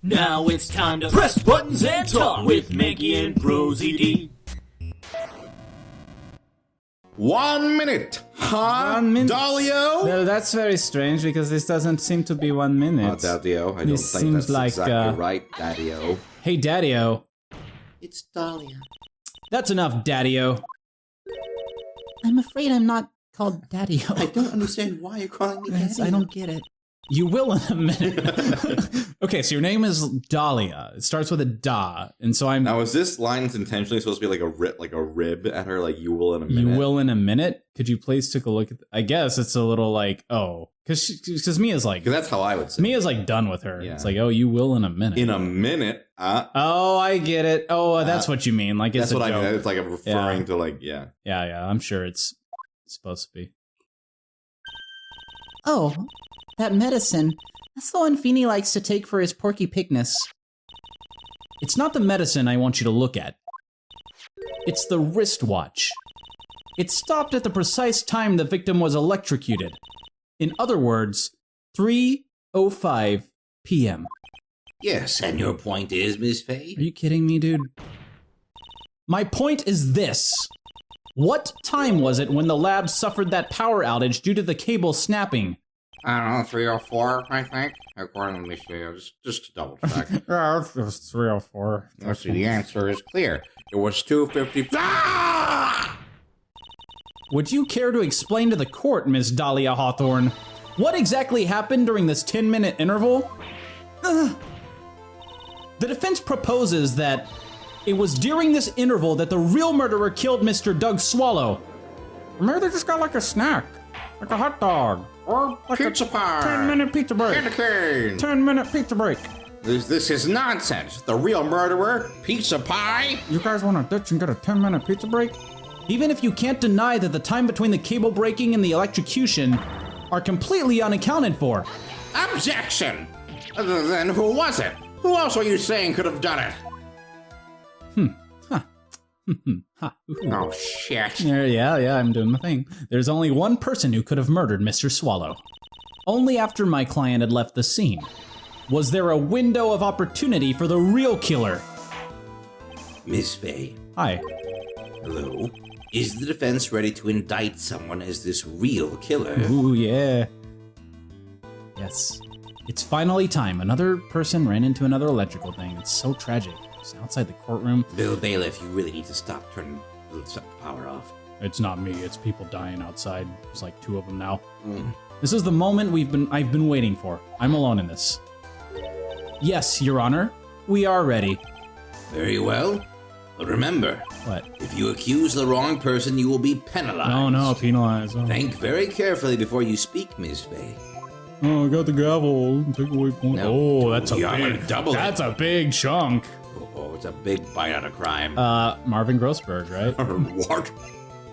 Now it's time to press buttons and talk with Manky and ProZD. 1 minute, huh? 1 minute. Dalio? No, that's very strange because this doesn't seem to be 1 minute. Daddy-o, I don't This think seems that's like, exactly right, Daddy-o. Hey, Daddy-o. It's Dahlia. That's enough, Daddy-o. I'm afraid I'm not called Daddy-o. I don't understand why you're calling me Daddy-o. I don't get it. You will in a minute. Okay, so your name is Dahlia. It starts with a da, and so I'm. Now, is this line intentionally supposed to be like a rib at her, like you will in a minute? You will in a minute. Could you please take a look at? I guess it's a little like because Mia's like. Because that's how I would say. Mia's like done with her. Yeah. It's like you will in a minute. In a minute. Oh, I get it. Oh, that's what you mean. Like that's it's what a joke. I mean. It's like referring to like Yeah. I'm sure it's supposed to be. Oh, that medicine. That's the one Feeny likes to take for his porky pigness. It's not the medicine I want you to look at. It's the wristwatch. It stopped at the precise time the victim was electrocuted. In other words, 3:05 p.m. Yes, and your point is, Miss Faye? Are you kidding me, dude? My point is this. What time was it when the lab suffered that power outage due to the cable snapping? I don't know, 3 or 4, I think. According to Miss Faye, just to double check. Yeah, it was 3:04. Let's see, the answer is clear. It was 2:50. Ah! Would you care to explain to the court, Miss Dahlia Hawthorne, what exactly happened during this 10-minute interval? The defense proposes that it was during this interval that the real murderer killed Mr. Doug Swallow. Or maybe they just got like a snack, like a hot dog, or like Pizza a pie. 10-minute pizza break. Candy cane. 10-minute pizza break. This is nonsense. The real murderer, pizza pie. You guys want to ditch and get a 10-minute pizza break? Even if you can't deny that the time between the cable breaking and the electrocution are completely unaccounted for. Objection. Then who was it? Who else are you saying could have done it? Oh, shit. Yeah, I'm doing my thing. There's only one person who could have murdered Mr. Swallow. Only after my client had left the scene. Was there a window of opportunity for the real killer? Miss Faye. Hi. Hello. Is the defense ready to indict someone as this real killer? Ooh, yeah. Yes. It's finally time. Another person ran into another electrical thing. It's so tragic. It's outside the courtroom. Bill Bailiff, you really need to stop turning the power off. It's not me. It's people dying outside. There's like 2 of them now. This is the moment I've been waiting for. I'm alone in this. Yes, Your Honor. We are ready. Very well. But remember, What? if you accuse the wrong person, you will be penalized. Oh no, penalize. Oh. Think very carefully before you speak, Miss Faye. Oh, I got the gavel. Take away point. No, Oh, that's a you're gonna big. double it. That's a big chunk. Oh, it's a big bite out of crime. Marvin Grossberg, right? what?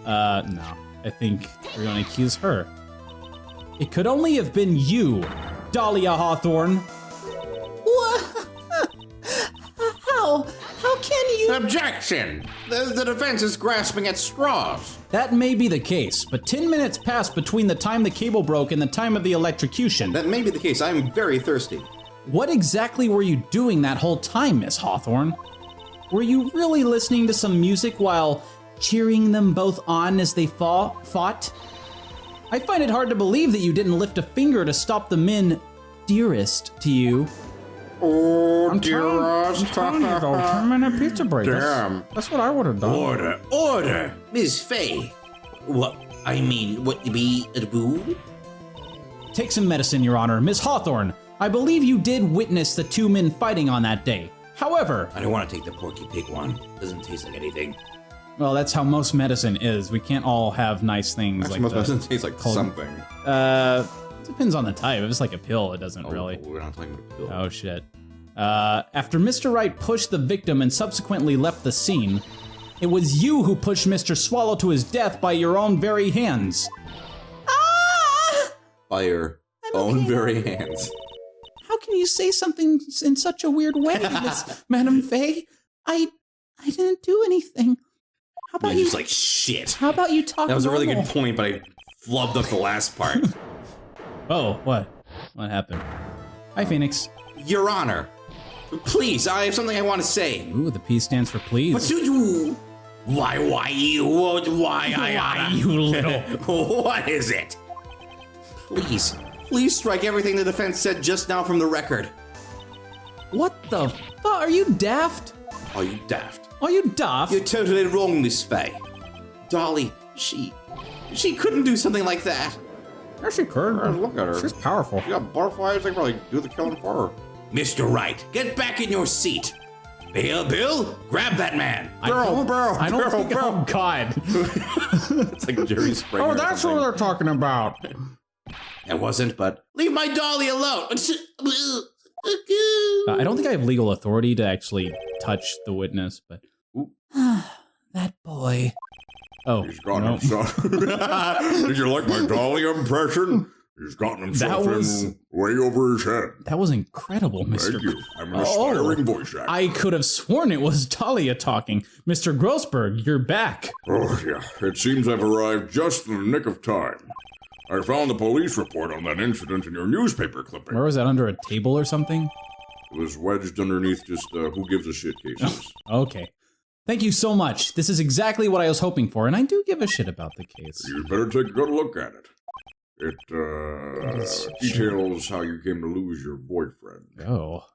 No. I think we're gonna accuse her. It could only have been you, Dahlia Hawthorne. What? How can you? Objection! The defense is grasping at straws. That may be the case, but 10 minutes passed between the time the cable broke and the time of the electrocution. That may be the case. I'm very thirsty. What exactly were you doing that whole time, Miss Hawthorne? Were you really listening to some music while cheering them both on as they fought? I find it hard to believe that you didn't lift a finger to stop the men dearest to you. Oh, I'm telling you, 10-minute pizza break. Damn. That's what I would have done. Order! Miss Faye. What you be a boo? Take some medicine, Your Honor. Miss Hawthorne, I believe you did witness the 2 men fighting on that day. However... I don't want to take the Porky Pig one. Doesn't taste like anything. Well, that's how most medicine is. We can't all have nice things Actually, like most that. doesn't taste like something. Depends on the type. If it's like a pill, it doesn't really. We're not talking about a pill. Oh, shit. After Mr. Wright pushed the victim and subsequently left the scene, it was you who pushed Mr. Swallow to his death by your own very hands. Ah! By your own very hands. How can you say something in such a weird way, Miss Madame Faye? I didn't do anything. How about You're you? just like, shit. How about you talk? That was a really normal? good point, but I flubbed up the last part. Oh, what? What happened? Hi, Phoenix. Your Honor, Please, I have something I want to say. Ooh, the P stands for please. Why you? Why you little... What is it? Please strike everything the defense said just now from the record. What the fuck? Are you daft? Are you daft? Are you daft? You're totally wrong, Miss Faye. Dolly, she couldn't do something like that. Yeah, she could. Look at her. She's powerful. She got butterflies. They probably do the killing for her. Mr. Wright, get back in your seat. Bill, grab that man. I don't think. Oh God. It's like Jerry Springer. Oh, that's what they're talking about. It wasn't, but leave my dolly alone. I don't think I have legal authority to actually touch the witness, but that boy. Oh, He's gotten no. himself. Did you like my dolly impression? He's gotten himself in way over his head. That was incredible, Mr. Thank you. I'm an aspiring voice actor. I could have sworn it was Talia talking. Mr. Grossberg, you're back. Oh, yeah. It seems I've arrived just in the nick of time. I found the police report on that incident in your newspaper clipping. Where was that, under a table or something? It was wedged underneath just who gives a shit cases. Okay. Thank you so much. This is exactly what I was hoping for, and I do give a shit about the case. You'd better take a good look at it. It details how you came to lose your boyfriend. Oh.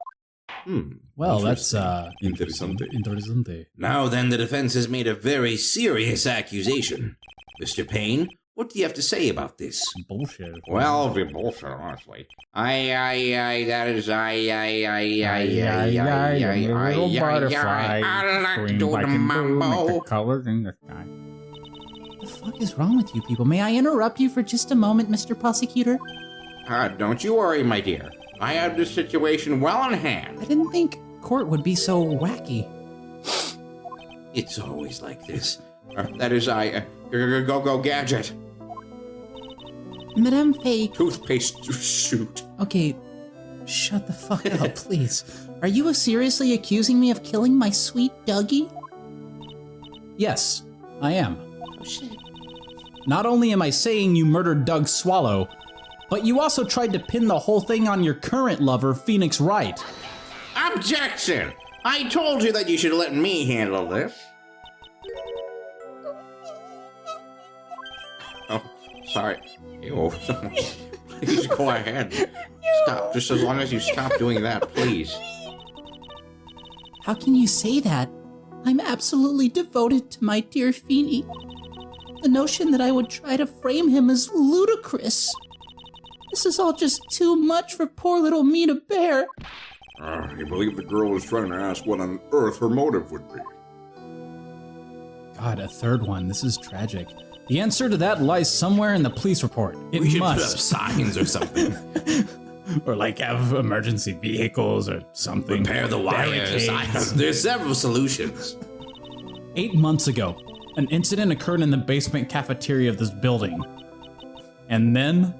Well, that's, Interessante. Interessante. Now then, the defense has made a very serious accusation. Mr. Payne, what do you have to say about this? Bullshit. Well, it'll be bullshit, honestly. Little butterfly. I like to Green, do black, the and blue, make mambo. the colors in the sky. What the fuck is wrong with you people? May I interrupt you for just a moment, Mr. Prosecutor? Don't you worry, my dear. I have this situation well in hand. I didn't think court would be so wacky. It's always like this. That is, go gadget. Madame Faye. Toothpaste shoot. Okay, shut the fuck up, please. Are you seriously accusing me of killing my sweet Dougie? Yes, I am. Oh, shit. Not only am I saying you murdered Doug Swallow, but you also tried to pin the whole thing on your current lover, Phoenix Wright. Objection! I told you that you should let me handle this. Oh, sorry. Ew. Please go ahead. Stop, just as long as you stop doing that, please. How can you say that? I'm absolutely devoted to my dear Feeny. The notion that I would try to frame him is ludicrous. This is all just too much for poor little me to bear. You believe the girl was trying to ask what on earth her motive would be. God, a third one. This is tragic. The answer to that lies somewhere in the police report. It We should put up must. signs or something. Or like have emergency vehicles or something. Repair the wires. Barricades. There's several solutions. 8 months ago, an incident occurred in the basement cafeteria of this building. And then,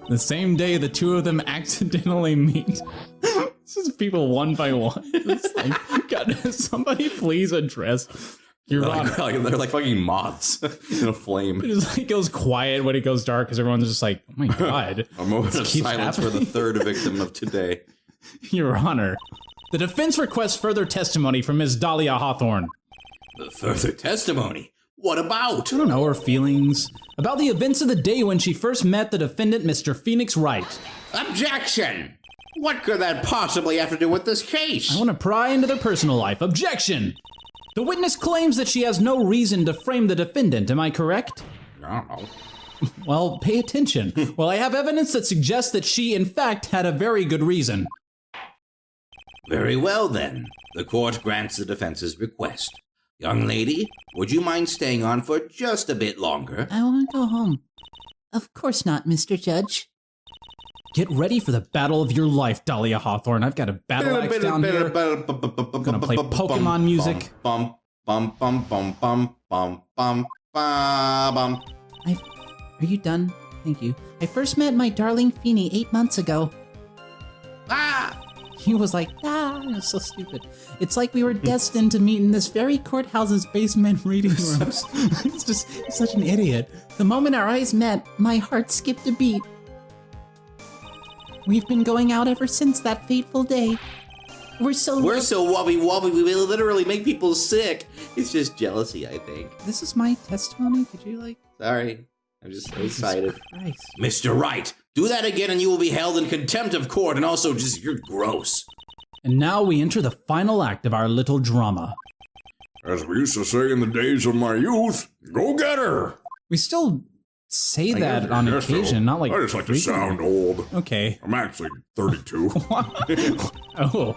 the same day the two of them accidentally meet. This is people one by one. It's like, God, somebody please address your honor. They're like fucking moths in a flame. It just like goes quiet when it goes dark because everyone's just like, oh my God. A moment of keeps silence for the happening. third victim of today. Your Honor, the defense requests further testimony from Ms. Dahlia Hawthorne. Further testimony? What about? I don't know her feelings about the events of the day when she first met the defendant, Mr. Phoenix Wright. Objection! What could that possibly have to do with this case? I want to pry into their personal life. Objection! The witness claims that she has no reason to frame the defendant. Am I correct? No. Well, pay attention. Well, I have evidence that suggests that she, in fact, had a very good reason. Very well, then. The court grants the defense's request. Young lady, would you mind staying on for just a bit longer? I want to go home. Of course not, Mr. Judge. Get ready for the battle of your life, Dahlia Hawthorne. I've got a battle axe down here. I'm gonna play Pokemon music. Bum, bum, bum, bum, bum, bum, bum, bum. Are you done? Thank you. I first met my darling Feeny 8 months ago. Ah! He was like, it was so stupid. It's like we were destined to meet in this very courthouse's basement reading rooms. He's such an idiot. The moment our eyes met, my heart skipped a beat. We've been going out ever since that fateful day. We're so wobbly, we literally make people sick. It's just jealousy, I think. This is my testimony. Could you, like... Sorry. I'm just so excited. Christ. Mr. Wright, do that again and you will be held in contempt of court, and also just, you're gross. And now we enter the final act of our little drama. As we used to say in the days of my youth, go get her! We still say that guess- on I guess so. occasion, not like I just like to frequently. sound old. Okay. I'm actually 32. Oh.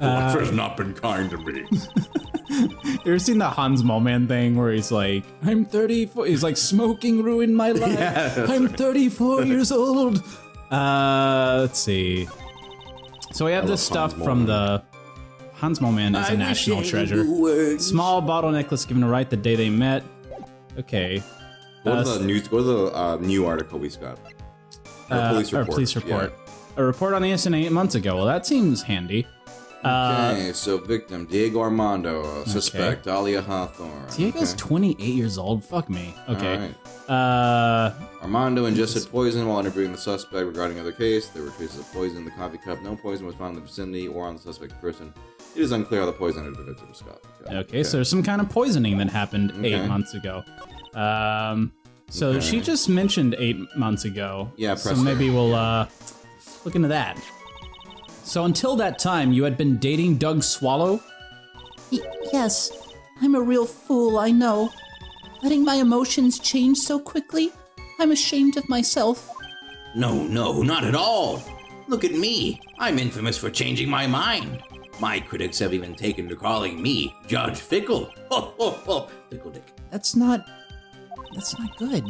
Life has not been kind to me. You ever seen the Hans Moleman thing where he's like, I'm 34, he's like, smoking ruined my life. Yeah, I'm 34 years old. Let's see. So we have this stuff from the Hans Moleman is a national treasure. Small bottle necklace given to Wright the day they met. Okay. Go to the new article we got. Or police report. A report on the incident 8 months ago. Well, that seems handy. Okay, so victim, Diego Armando. Suspect, Dahlia Hawthorne. Diego's 28 years old. Fuck me. Okay. Alright. Armando ingested poison while interviewing the suspect regarding other case. There were traces of poison in the coffee cup. No poison was found in the vicinity or on the suspect's person. It is unclear how the poison entered the victim's cup. Okay, so there's some kind of poisoning that happened 8 months ago. So she just mentioned 8 months ago. Yeah, so maybe we'll look into that. So until that time, you had been dating Doug Swallow? Yes, I'm a real fool, I know. Letting my emotions change so quickly, I'm ashamed of myself. No, not at all. Look at me. I'm infamous for changing my mind. My critics have even taken to calling me Judge Fickle. Ho, ho, ho. Fickle Dick. That's not good.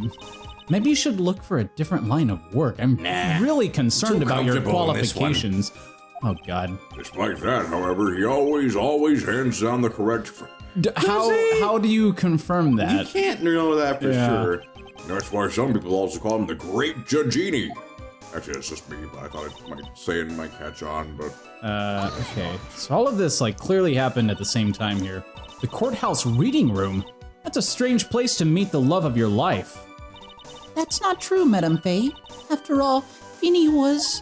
Maybe you should look for a different line of work. I'm really concerned about your qualifications. Oh, God. Despite that, however, he always hands down the correct... How do you confirm that? You can't know that for sure. That's why some people also call him the Great Judgini. Actually, that's just me, but I thought it might catch on, but... Okay. So all of this, like, clearly happened at the same time here. The courthouse reading room? That's a strange place to meet the love of your life. That's not true, Madame Faye. After all, Feeney was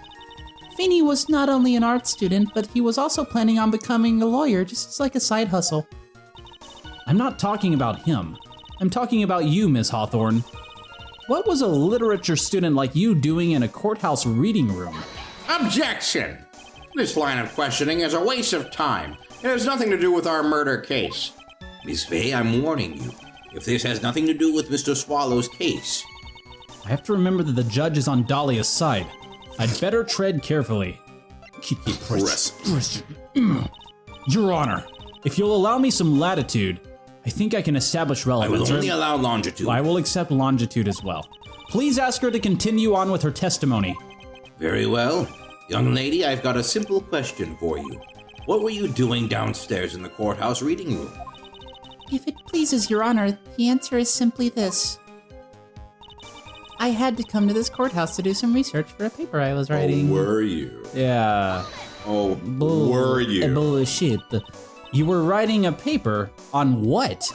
not only an art student, but he was also planning on becoming a lawyer, just as like a side hustle. I'm not talking about him. I'm talking about you, Miss Hawthorne. What was a literature student like you doing in a courthouse reading room? Objection! This line of questioning is a waste of time. It has nothing to do with our murder case. Miss Faye, I'm warning you. If this has nothing to do with Mr. Swallow's case... I have to remember that the judge is on Dahlia's side. I'd better tread carefully. Keep the press. Your Honor, if you'll allow me some latitude, I think I can establish relevance. I will only allow longitude. I will accept longitude as well. Please ask her to continue on with her testimony. Very well. Young lady, I've got a simple question for you. What were you doing downstairs in the courthouse reading room? If it pleases Your Honor, the answer is simply this. I had to come to this courthouse to do some research for a paper I was writing. Oh, were you? Yeah. Oh, were you? Bullshit. You were writing a paper on what?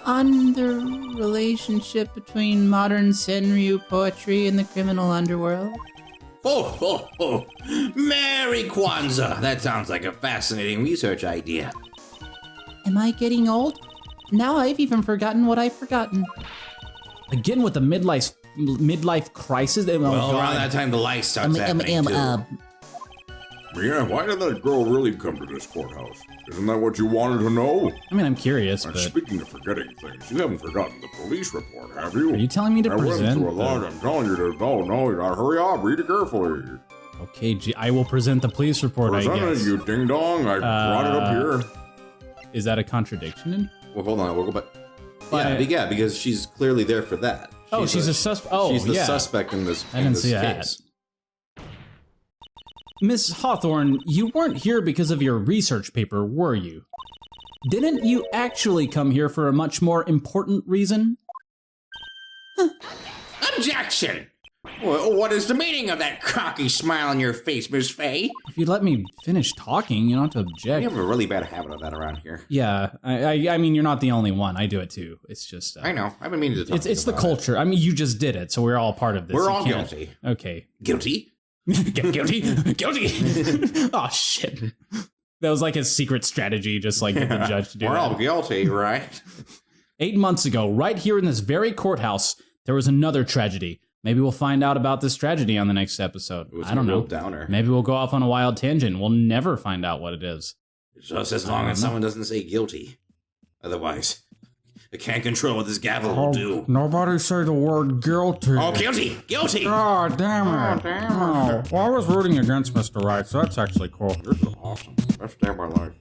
On the relationship between modern Senryu poetry and the criminal underworld. Oh. Merry Kwanzaa! That sounds like a fascinating research idea. Am I getting old? Now I've even forgotten what I've forgotten. Again with the midlife crisis? Well, around that time the light starts happening too. Yeah, why did that girl really come to this courthouse? Isn't that what you wanted to know? I mean, I'm curious, And but... speaking of forgetting things, you haven't forgotten the police report, have you? Are you telling me to I went present through a lot. I'm telling you to... No, you gotta hurry up. Read it carefully. Okay, I will present the police report, I Present guess. it, you ding-dong. I brought it up here. Is that a contradiction? Well, hold on, we'll go back. But- Yeah, because she's clearly there for that. She's a suspect. Oh, she's the yeah. suspect in this, I didn't see case. that. Miss Hawthorne, you weren't here because of your research paper, were you? Didn't you actually come here for a much more important reason? Objection! Well, what is the meaning of that cocky smile on your face, Miss Faye? If you'd let me finish talking, you don't have to object. You have a really bad habit of that around here. Yeah, I mean, you're not the only one. I do it too. It's just... I know. I've been meaning to talk It's the about culture. I mean, you just did it, so we're all part of this. We're You all can't- guilty. Okay. Guilty? Guilty. Oh, shit. That was like his secret strategy, just like get the judge to do We're that. all guilty, right? 8 months ago, right here in this very courthouse, there was another tragedy. Maybe we'll find out about this tragedy on the next episode. I don't know. Downer. Maybe we'll go off on a wild tangent. We'll never find out what it is. Just as long as someone doesn't say guilty. Otherwise, I can't control what this gavel will do. Nobody say the word guilty. Oh, guilty! Guilty! Oh, damn it. Oh, well, I was rooting against Mr. Wright, so that's actually cool. This is awesome. Best day of my life.